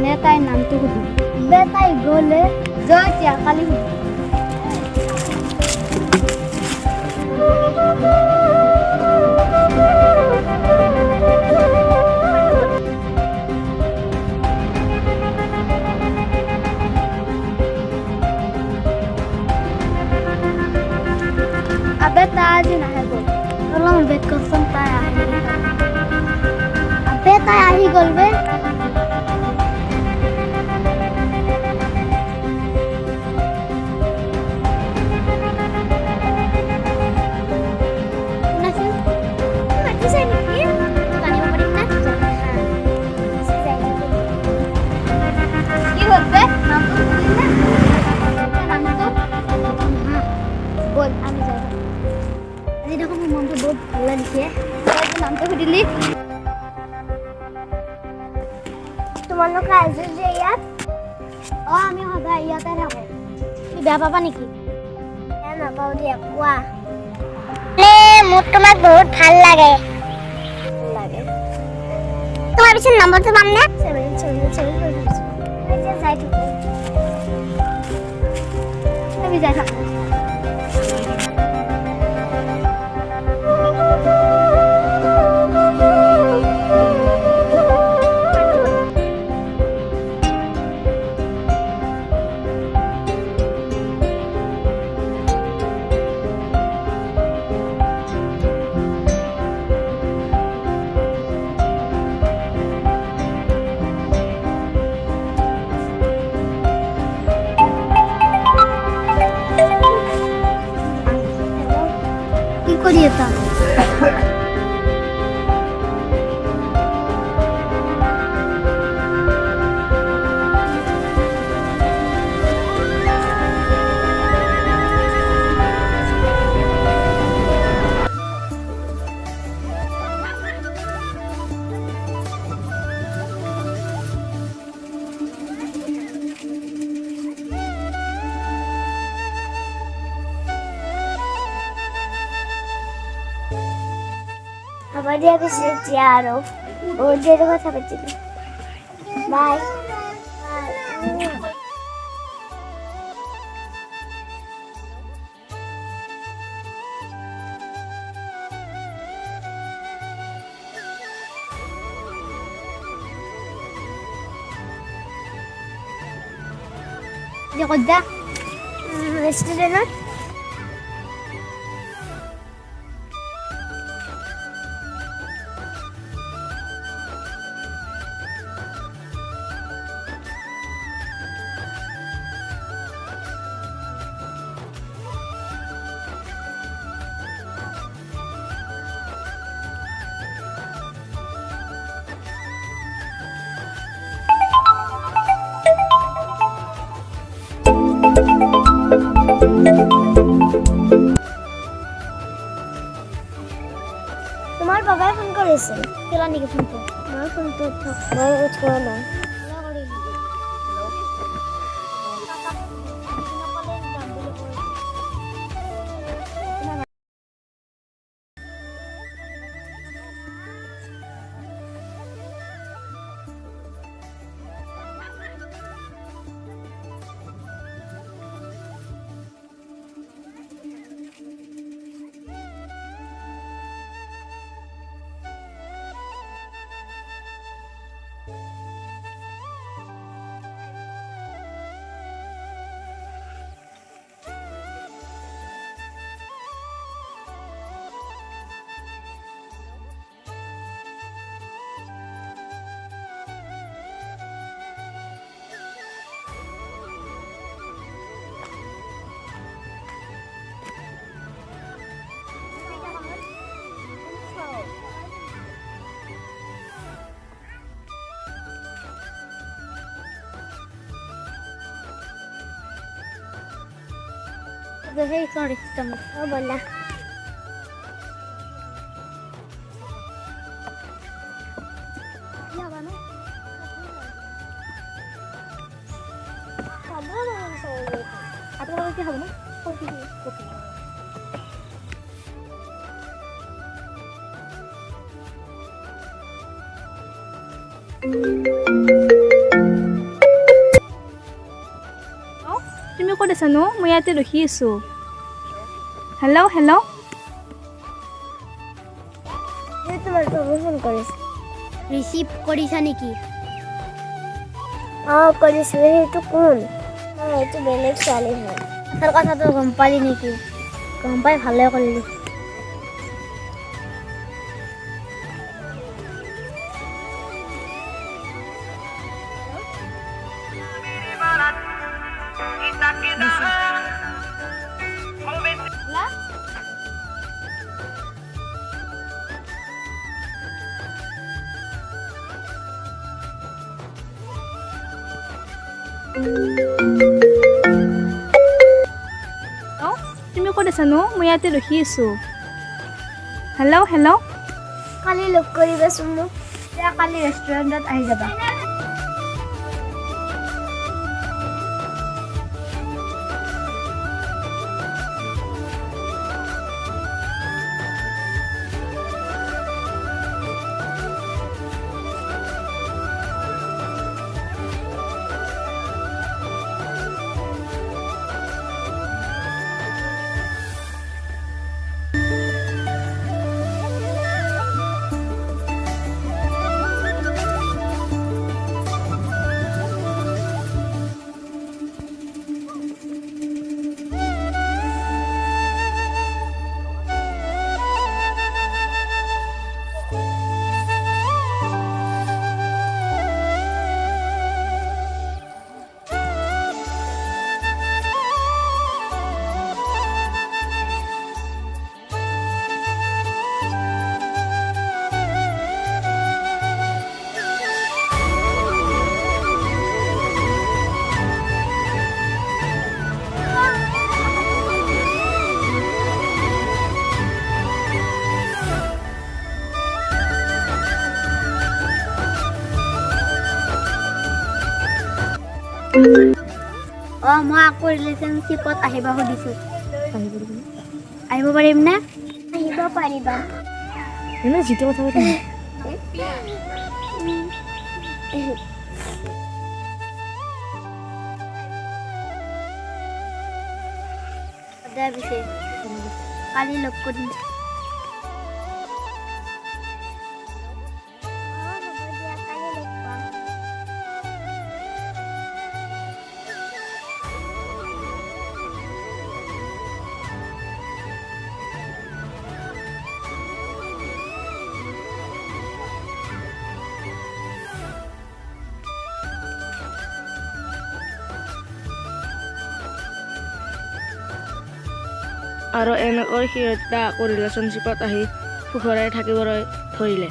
নেতাই নামটো সুধি বেটাই গলে জয় তিয়া কালি abe taaj nahe gol tolong bet koson ta ahi abe ta ahi gol be তোমালোক আজি যে ইয়াত আমি সদায় ইয়াতে থাকো তুমি বেয়া পাবা নেকি নাপাওঁ দিয়া কোৱা মোৰ তোমাক বহুত ভাল লাগে তোমাৰ পিছত নম্বৰটো পাম নে 777 যাই থাকো আমি যাই থাকো Курица. Dia bisa ciaro. Oh, dia juga sampai sini. Bye. Dia kerja. Restoran. তোমার বাবাই ফোন করেছে কেলা নাকি ফোনটা আমার ফোন তো উঠলো না সেই সৰি ব'লা আপোনালোকে কি খাব ন কফি তুমি ক'ত আছা নো? মই ইয়াতে ৰখি আছোঁ। হেল্ল' হেল্ল' তোমাক ফোন কৰিছোঁ ৰিচিভ কৰিছা নেকি? অঁ কৰিছোঁ। সেইটো কোন? অঁ এইটো বেলেগ ছোৱালী হয়। আচল কথাটো গম পালি নেকি? গম পাই ভালে কৰিলি। তুমি ক'ত আছা নো? মই ইয়াতে ৰখি আছোঁ। হেল্ল' হেল্ল' কালি লগ কৰিবাচোন মোক। এতিয়া কালি ৰেষ্টুৰেণ্টত আহি যাবা। অঁ মই আকৌ ৰিলেশ্যনশ্বিপত আহিব সুধিছোঁ। আহিব পাৰিম নে? আহিব পাৰিবা। যিটো কথা কৈ দে পিছে কালি লগ কৰিম। আৰু এনেকৈ সিহঁতে আকৌ ৰিলেশ্যনশ্বিপত আহি সুখৰে থাকিবলৈ ধৰিলে।